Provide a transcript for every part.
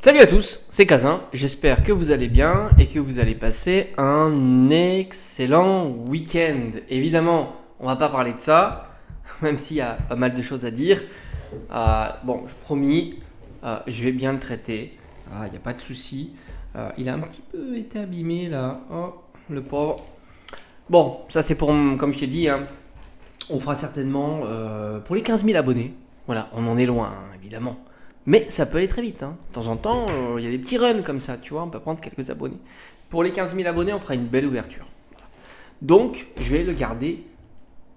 Salut à tous, c'est Kazin, j'espère que vous allez bien et que vous allez passer un excellent week-end. Évidemment, on va pas parler de ça, même s'il y a pas mal de choses à dire. Bon, je promis, je vais bien le traiter, il n'y a pas de souci. Il a un petit peu été abîmé là, oh, le pauvre. Bon, ça c'est pour, comme je t'ai dit, hein, on fera certainement pour les 15 000 abonnés. Voilà, on en est loin, hein, évidemment. Mais ça peut aller très vite. Hein. De temps en temps, il y a des petits runs comme ça, tu vois, on peut prendre quelques abonnés. Pour les 15 000 abonnés, on fera une belle ouverture. Voilà. Donc, je vais le garder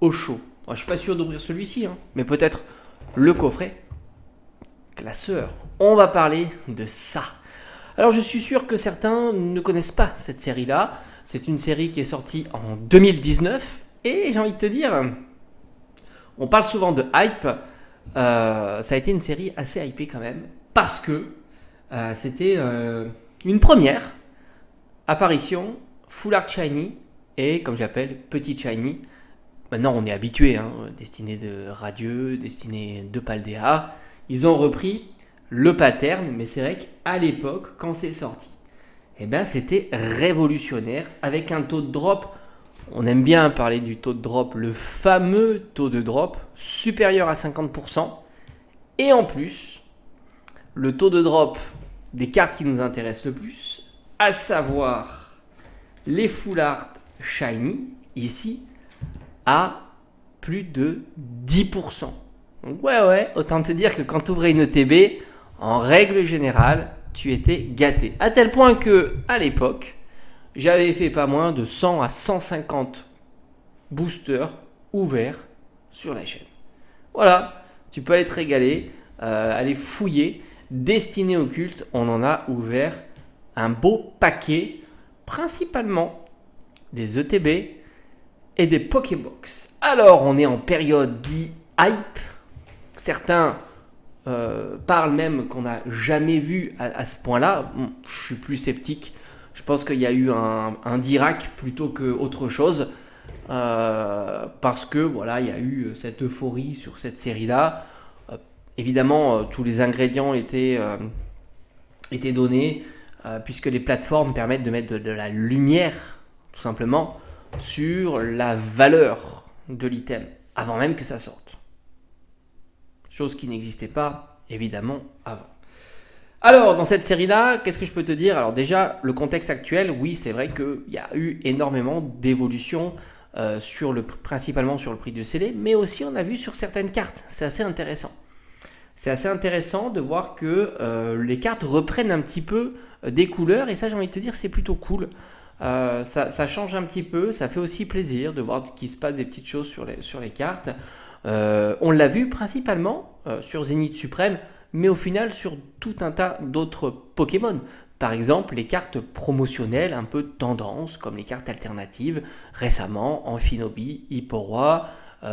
au chaud. Moi, je suis pas sûr d'ouvrir celui-ci, hein, mais peut-être le coffret classeur. On va parler de ça. Alors, je suis sûr que certains ne connaissent pas cette série-là. C'est une série qui est sortie en 2019. Et j'ai envie de te dire, on parle souvent de hype. Ça a été une série assez hypée quand même parce que c'était une première apparition Full Art Shiny et comme j'appelle Petit Shiny. Maintenant on est habitué, hein, Destinée de Radieux, Destinée de Paldea. Ils ont repris le pattern, mais c'est vrai qu'à l'époque quand c'est sorti, c'était révolutionnaire avec un taux de drop. On aime bien parler du taux de drop, le fameux taux de drop supérieur à 50%. Et en plus, le taux de drop des cartes qui nous intéressent le plus, à savoir les Full Art Shiny, ici, à plus de 10%. Donc ouais, autant te dire que quand tu ouvrais une ETB, en règle générale, tu étais gâté. À tel point que, à l'époque, j'avais fait pas moins de 100 à 150 boosters ouverts sur la chaîne. Voilà, tu peux aller te régaler, aller fouiller. Destinée occulte, on en a ouvert un beau paquet, principalement des ETB et des Pokébox. Alors, on est en période dit hype. Certains parlent même qu'on n'a jamais vu à ce point-là. Je suis plus sceptique. Je pense qu'il y a eu un Dirac plutôt qu'autre chose. Parce que voilà, il y a eu cette euphorie sur cette série-là. Évidemment, tous les ingrédients étaient donnés, puisque les plateformes permettent de mettre de la lumière, tout simplement, sur la valeur de l'item, avant même que ça sorte. Chose qui n'existait pas, évidemment, avant. Alors, dans cette série-là, qu'est-ce que je peux te dire? Alors déjà, le contexte actuel, oui, c'est vrai qu'il y a eu énormément d'évolutions principalement sur le prix du scellé, mais aussi on a vu sur certaines cartes. C'est assez intéressant. C'est assez intéressant de voir que les cartes reprennent un petit peu des couleurs, et ça, j'ai envie de te dire, c'est plutôt cool. Ça change un petit peu, ça fait aussi plaisir de voir qu'il se passe des petites choses sur les cartes. On l'a vu principalement sur Zénith Suprême, mais au final sur tout un tas d'autres Pokémon. Par exemple, les cartes promotionnelles un peu tendance, comme les cartes alternatives, récemment, Amphinobi, Hipporoi,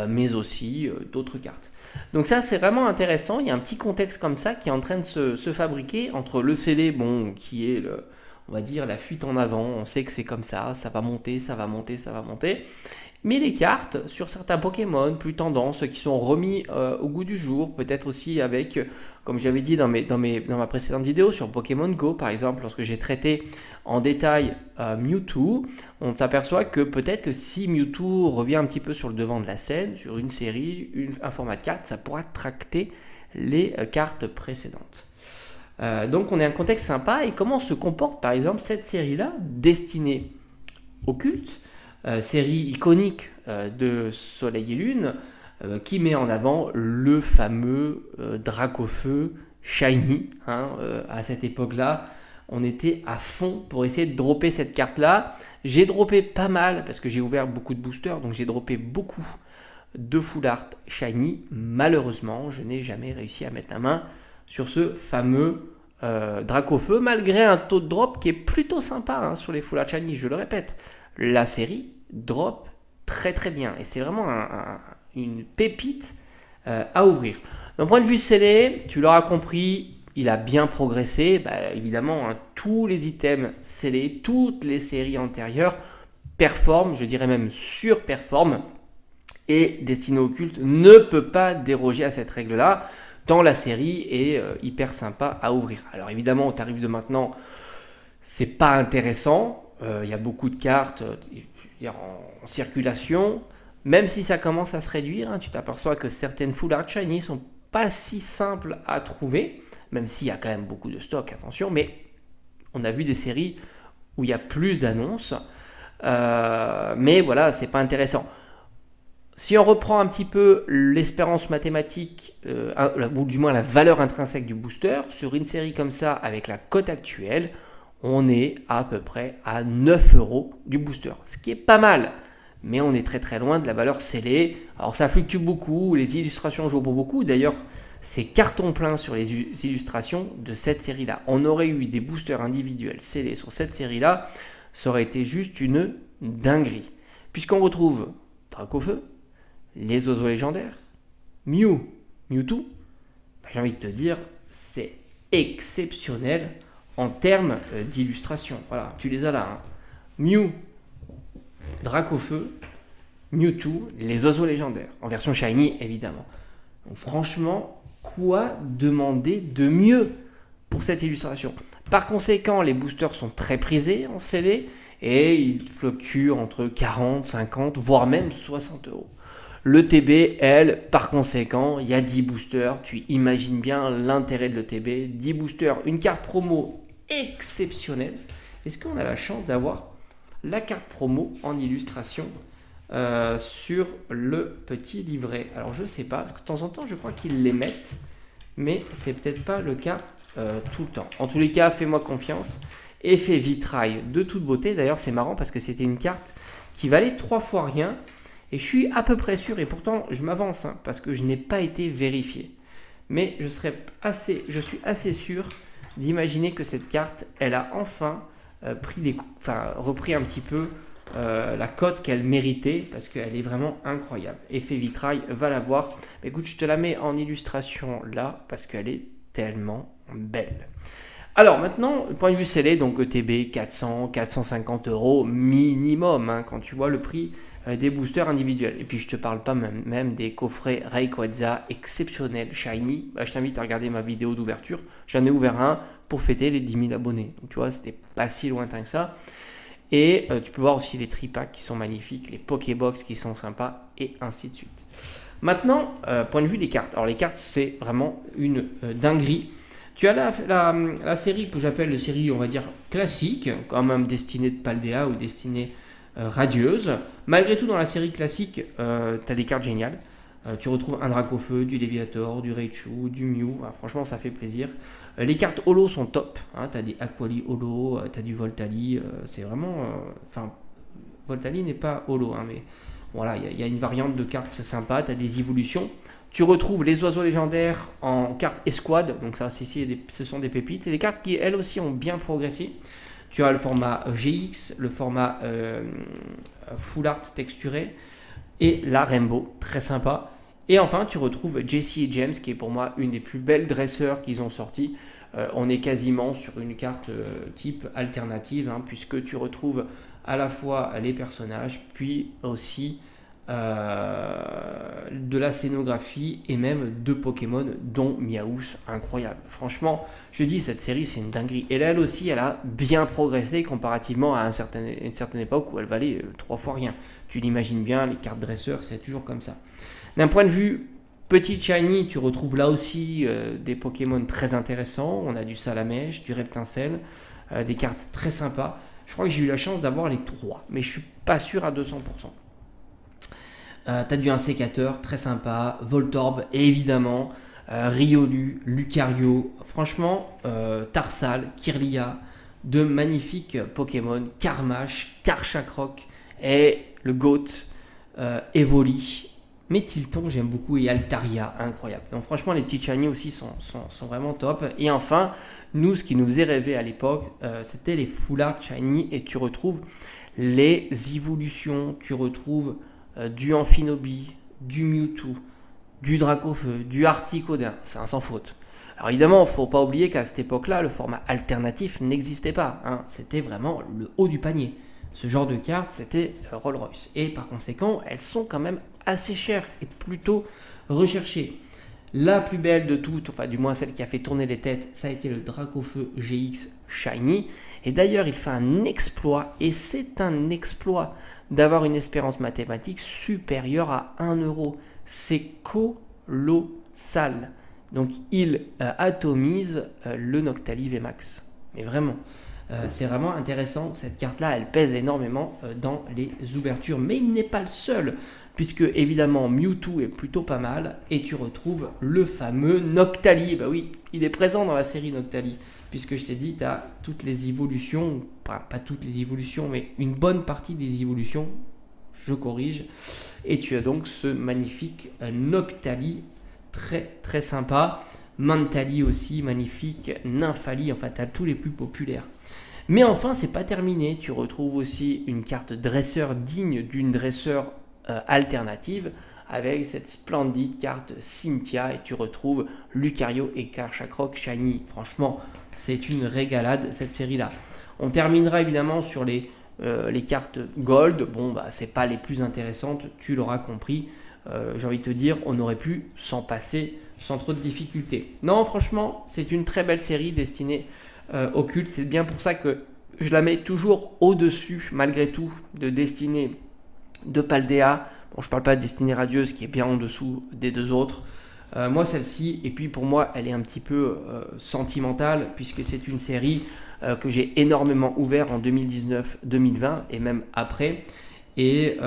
mais aussi d'autres cartes. Donc ça, c'est vraiment intéressant. Il y a un petit contexte comme ça qui est en train de se fabriquer entre le scellé, bon, qui est, on va dire, la fuite en avant. On sait que c'est comme ça va monter, ça va monter, ça va monter. Mais les cartes, sur certains Pokémon plus tendance, qui sont remis au goût du jour, peut-être aussi avec, comme j'avais dit dans ma précédente vidéo sur Pokémon Go, par exemple, lorsque j'ai traité en détail Mewtwo, on s'aperçoit que peut-être que si Mewtwo revient un petit peu sur le devant de la scène, sur une série, un format de carte, ça pourra tracter les cartes précédentes. Donc on est un contexte sympa, et comment se comporte par exemple cette série-là, destinée au culte, série iconique de Soleil et Lune, qui met en avant le fameux Dracofeu Shiny. À cette époque-là, on était à fond pour essayer de dropper cette carte-là. J'ai droppé pas mal, parce que j'ai ouvert beaucoup de boosters, donc j'ai droppé beaucoup de Full Art Shiny. Malheureusement, je n'ai jamais réussi à mettre la main sur ce fameux Dracofeu, malgré un taux de drop qui est plutôt sympa sur les Full Art Shiny, je le répète. La série drop très très bien, et c'est vraiment une pépite à ouvrir. D'un point de vue scellé, tu l'auras compris, il a bien progressé. Évidemment, tous les items scellés, toutes les séries antérieures performent, je dirais même surperforment, et Destinée Occulte ne peut pas déroger à cette règle-là. tant la série est hyper sympa à ouvrir. Alors évidemment, au tarif de maintenant, c'est pas intéressant. Il y a beaucoup de cartes je veux dire, en circulation. Même si ça commence à se réduire, hein, tu t'aperçois que certaines Full Art Shiny sont pas si simples à trouver, même s'il y a quand même beaucoup de stock, attention, mais on a vu des séries où il y a plus d'annonces, mais voilà, c'est pas intéressant. Si on reprend un petit peu l'espérance mathématique, ou du moins la valeur intrinsèque du booster, sur une série comme ça, avec la cote actuelle, on est à peu près à 9 euros du booster, ce qui est pas mal. Mais on est très très loin de la valeur scellée. Alors ça fluctue beaucoup, les illustrations jouent pour beaucoup. D'ailleurs, c'est carton plein sur les illustrations de cette série-là. On aurait eu des boosters individuels scellés sur cette série-là, ça aurait été juste une dinguerie. Puisqu'on retrouve Dracofeu, les oiseaux légendaires, Mewtwo, j'ai envie de te dire, c'est exceptionnel en termes d'illustration. Voilà, tu les as là. Hein. Mew, Dracofeu, Mewtwo, les oiseaux légendaires, en version shiny évidemment. Donc franchement, quoi demander de mieux pour cette illustration? Par conséquent, les boosters sont très prisés en scellé et ils fluctuent entre 40, 50, voire même 60 euros. Le TB, elle, par conséquent, il y a 10 boosters. Tu imagines bien l'intérêt de l'ETB. 10 boosters, une carte promo exceptionnelle. Est-ce qu'on a la chance d'avoir la carte promo en illustration sur le petit livret? Alors je sais pas, parce que de temps en temps je crois qu'ils les mettent, mais c'est peut-être pas le cas tout le temps. En tous les cas, fais-moi confiance. Effet vitrail de toute beauté. D'ailleurs c'est marrant parce que c'était une carte qui valait 3 fois rien. Et je suis à peu près sûr, et pourtant je m'avance, hein, parce que je n'ai pas été vérifié. Mais je suis assez sûr d'imaginer que cette carte, elle a enfin repris un petit peu la cote qu'elle méritait, parce qu'elle est vraiment incroyable. Effet vitrail, va la voir. Écoute, je te la mets en illustration là, parce qu'elle est tellement belle. Alors maintenant, point de vue scellé, donc ETB 400, 450 euros minimum, hein, quand tu vois le prix des boosters individuels. Et puis je te parle pas même des coffrets Rayquaza exceptionnels, shiny. Bah, je t'invite à regarder ma vidéo d'ouverture. J'en ai ouvert un pour fêter les 10 000 abonnés. Donc tu vois, c'était pas si lointain que ça. Et tu peux voir aussi les tripacks qui sont magnifiques, les Pokébox qui sont sympas, et ainsi de suite. Maintenant, point de vue des cartes. Alors les cartes, c'est vraiment une dinguerie. Tu as la série que j'appelle la série, on va dire, classique, quand même destinée de Paldea ou destinée radieuse. Malgré tout, dans la série classique, tu as des cartes géniales. Tu retrouves un Dracofeu, du Léviator, du Raichu, du Mew. Ah, franchement, ça fait plaisir. Les cartes holo sont top. Hein, tu as des Aquali holo, tu as du Voltali. C'est vraiment... Enfin, Voltali n'est pas holo, hein, mais voilà, il y a une variante de cartes sympa. Tu as des évolutions. Tu retrouves les oiseaux légendaires en carte escouade. Donc ça, ce sont des pépites. Et des cartes qui, elles aussi, ont bien progressé. Tu as le format GX, le format Full Art texturé et la Rainbow, très sympa. Et enfin, tu retrouves Jessie et James, qui est pour moi une des plus belles dresseurs qu'ils ont sorties. On est quasiment sur une carte type alternative, hein, puisque tu retrouves à la fois les personnages, puis aussi de la scénographie et même de Pokémon, dont Miaous, incroyable. Franchement, je dis, cette série, c'est une dinguerie. Et là, elle aussi, elle a bien progressé comparativement à une certaine époque où elle valait 3 fois rien. Tu l'imagines bien, les cartes dresseurs, c'est toujours comme ça. D'un point de vue petit shiny, tu retrouves là aussi des Pokémon très intéressants. On a du Salamèche, du Reptincelle, des cartes très sympas. Je crois que j'ai eu la chance d'avoir les 3, mais je suis pas sûr à 200%. T'as du Insécateur, très sympa, Voltorb, et évidemment, Riolu, Lucario, franchement, Tarsal, Kirlia, de magnifiques Pokémon, Karmash, Karchakroc, et le GOAT, Evoli, mais Tilton, j'aime beaucoup, et Altaria, incroyable. Donc franchement, les petits shiny aussi sont vraiment top. Et enfin, nous, ce qui nous faisait rêver à l'époque, c'était les Full Art Shiny, et tu retrouves les évolutions, tu retrouves du Amphinobi, du Mewtwo, du Dracofeu, du Articodin, c'est un sans faute. Alors évidemment, il ne faut pas oublier qu'à cette époque-là, le format alternatif n'existait pas, hein. C'était vraiment le haut du panier. Ce genre de carte, c'était Rolls-Royce. Et par conséquent, elles sont quand même assez chères et plutôt recherchées. La plus belle de toutes, enfin du moins celle qui a fait tourner les têtes, ça a été le Dracofeu GX Shiny. Et d'ailleurs, il fait un exploit, et c'est un exploit d'avoir une espérance mathématique supérieure à 1 euro. C'est colossal. Donc il atomise le Noctali VMAX. Mais vraiment, c'est vraiment intéressant. Cette carte-là, elle pèse énormément dans les ouvertures. Mais il n'est pas le seul, puisque évidemment Mewtwo est plutôt pas mal. Et tu retrouves le fameux Noctali. Bah oui, il est présent dans la série Noctali. Puisque je t'ai dit, tu as toutes les évolutions, pas toutes les évolutions, mais une bonne partie des évolutions, je corrige. Et tu as donc ce magnifique Noctali, très très sympa. Mantali aussi, magnifique. Nymphali, enfin tu as tous les plus populaires. Mais enfin, c'est pas terminé. Tu retrouves aussi une carte dresseur digne d'une dresseur alternative, avec cette splendide carte Cynthia, et tu retrouves Lucario et Karchakroc Shiny. Franchement, c'est une régalade cette série-là. On terminera évidemment sur les cartes Gold. Bon, bah, c'est pas les plus intéressantes, tu l'auras compris. J'ai envie de te dire, on aurait pu s'en passer sans trop de difficultés. Non, franchement, c'est une très belle série destinée au culte. C'est bien pour ça que je la mets toujours au-dessus, malgré tout, de Destinée de Paldea. Bon, je ne parle pas de Destinée Radieuse qui est bien en dessous des deux autres. Moi, celle-ci, et puis pour moi, elle est un petit peu sentimentale, puisque c'est une série que j'ai énormément ouvert en 2019-2020 et même après. Et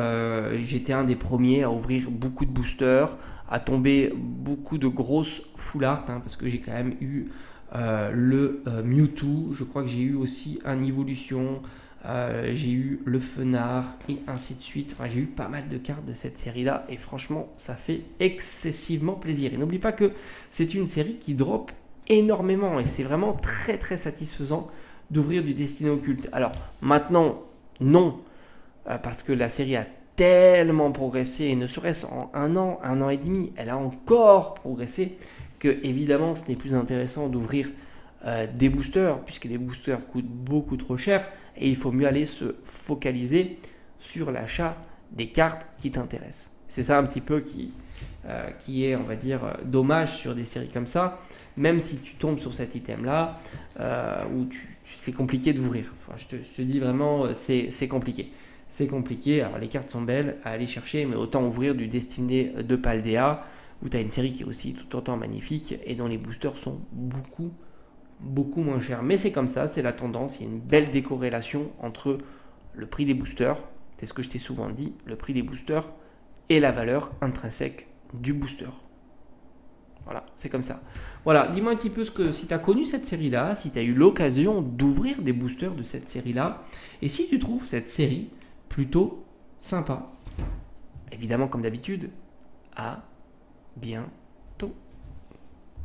j'étais un des premiers à ouvrir beaucoup de boosters, à tomber beaucoup de grosses full art, hein, parce que j'ai quand même eu le Mewtwo, je crois que j'ai eu aussi un Evolution, j'ai eu le Fenard et ainsi de suite. Enfin, j'ai eu pas mal de cartes de cette série-là et franchement, ça fait excessivement plaisir. Et n'oublie pas que c'est une série qui drop énormément et c'est vraiment très très satisfaisant d'ouvrir du Destiné Occulte. Alors maintenant, non, parce que la série a tellement progressé, et ne serait-ce en un an et demi, elle a encore progressé, que évidemment ce n'est plus intéressant d'ouvrir des boosters, puisque les boosters coûtent beaucoup trop cher, et il faut mieux aller se focaliser sur l'achat des cartes qui t'intéressent. C'est ça un petit peu qui est, on va dire, dommage sur des séries comme ça, même si tu tombes sur cet item-là, où c'est compliqué d'ouvrir. Enfin, je te dis vraiment, c'est compliqué. C'est compliqué, alors les cartes sont belles à aller chercher, mais autant ouvrir du Destinée de Paldea, où tu as une série qui est aussi tout autant magnifique, et dont les boosters sont beaucoup moins chers. Mais c'est comme ça, c'est la tendance, il y a une belle décorrélation entre le prix des boosters, c'est ce que je t'ai souvent dit, le prix des boosters et la valeur intrinsèque du booster. Voilà, c'est comme ça. Voilà, dis-moi un petit peu si tu as connu cette série-là, si tu as eu l'occasion d'ouvrir des boosters de cette série-là, et si tu trouves cette série plutôt sympa. Évidemment, comme d'habitude, à bientôt.